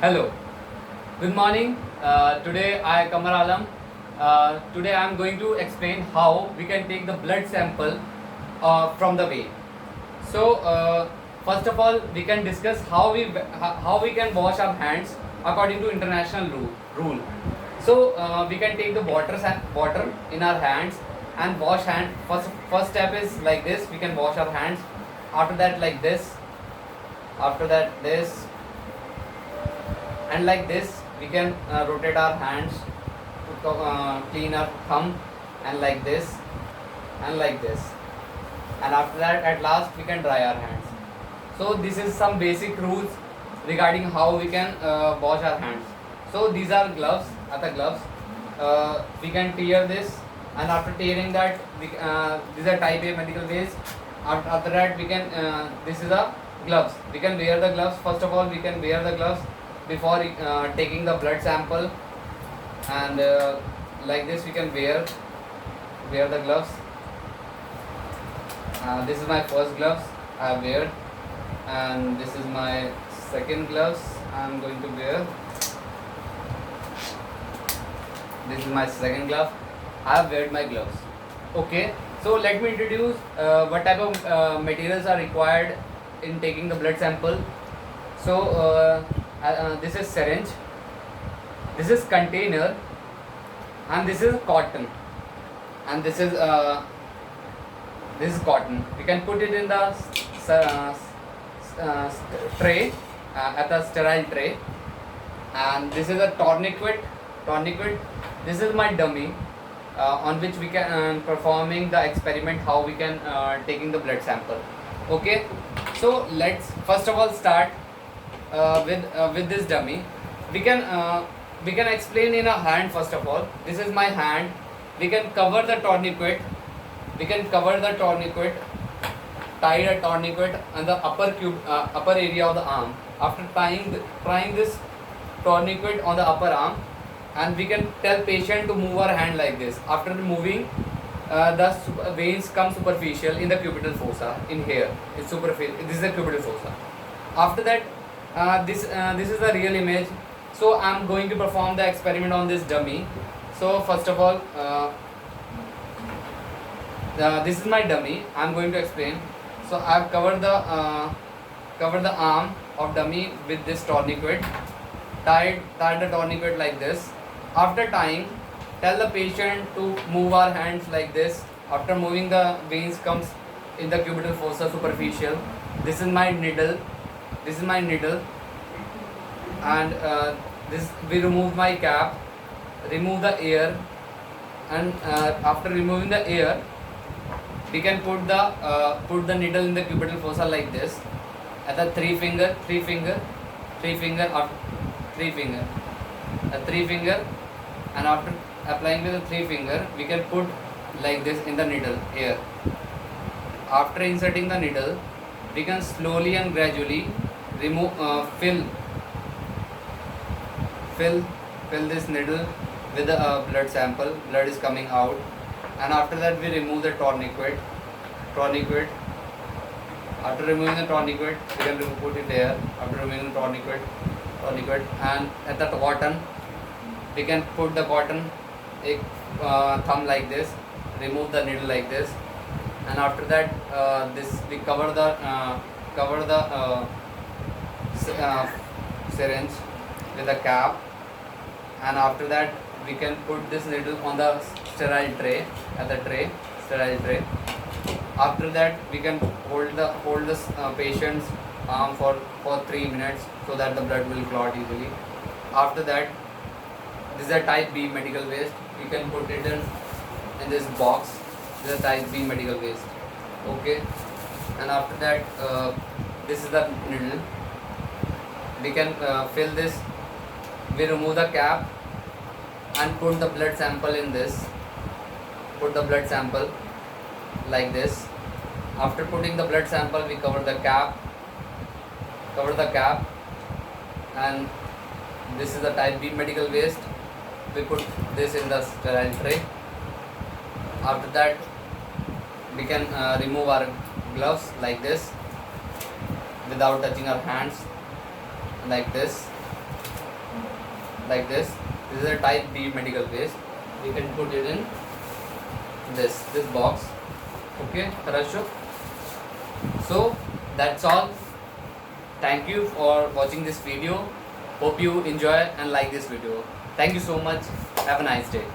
Hello, good morning. Today I Kamar Alam. Today I am going to explain how we can take the blood sample from the vein. So first of all, we can discuss how we can wash our hands according to international rule. So we can take the water in our hands and wash hand. First step is like this. We can wash our hands. After that, like this. After that, this, and like this we can rotate our hands to clean our thumb, and like this, and like this, and after that at last we can dry our hands. So this is some basic rules regarding how we can wash our hands. So these are gloves, gloves. We can tear this, and after tearing that these are type A medical waste. After that we can this is a gloves. We can wear the gloves. First of all, we can wear the gloves before taking the blood sample, and like this we can wear the gloves. This is my first gloves I have wear, and this is my second gloves I am going to wear. This is my second glove. I have weared my gloves. Okay, so let me introduce what type of materials are required in taking the blood sample. So this is syringe, this is container, and this is cotton, and this is cotton. We can put it in the tray, at a sterile tray. And this is a tourniquet. This is my dummy on which we can performing the experiment how we can taking the blood sample. Okay, so let's first of all start with this dummy. We can explain in a hand. First of all, this is my hand. We can cover the tourniquet. Tie a tourniquet on the upper area of the arm. After tying this tourniquet on the upper arm, and we can tell patient to move our hand like this. After moving, the veins come superficial in the cubital fossa. In here, it's superficial. This is the cubital fossa. After that, this is the real image. So I'm going to perform the experiment on this dummy. So first of all, this is my dummy. I'm going to explain. So I've covered the arm of dummy with this tourniquet. Tied the tourniquet like this. After tying, tell the patient to move our hands like this. After moving, the veins comes in the cubital fossa superficial. This is my needle. And this we remove my cap, remove the air, and after removing the air, we can put the needle in the cubital fossa like this, at the three finger, and after applying with the three finger, we can put like this in the needle here. After inserting the needle, we can slowly and gradually remove fill this needle with the blood sample. Blood is coming out, and after that we remove the tourniquet. After removing the tourniquet, we can put it there. After removing the tourniquet, and at the cotton, we can put the cotton thumb like this, remove the needle like this, and after that this we cover the syringe with a cap, and after that we can put this needle on the sterile tray, sterile tray. After that we can hold the patient's arm for 3 minutes, so that the blood will clot easily. After that, this is a type B medical waste. You can put it in this box. This is a type B medical waste. Okay, and after that this is the needle. We can fill this. We remove the cap and put the blood sample in this. Put the blood sample like this. After putting the blood sample, we cover the cap, and this is the type B medical waste. We put this in the sterile tray. After that, we can remove our gloves like this without touching our hands, like this. like this. This is a type B medical waste. We can put it in this box. Okay, хорошо. So that's all. Thank you for watching this video. Hope you enjoy and like this video. Thank you so much. Have a nice day.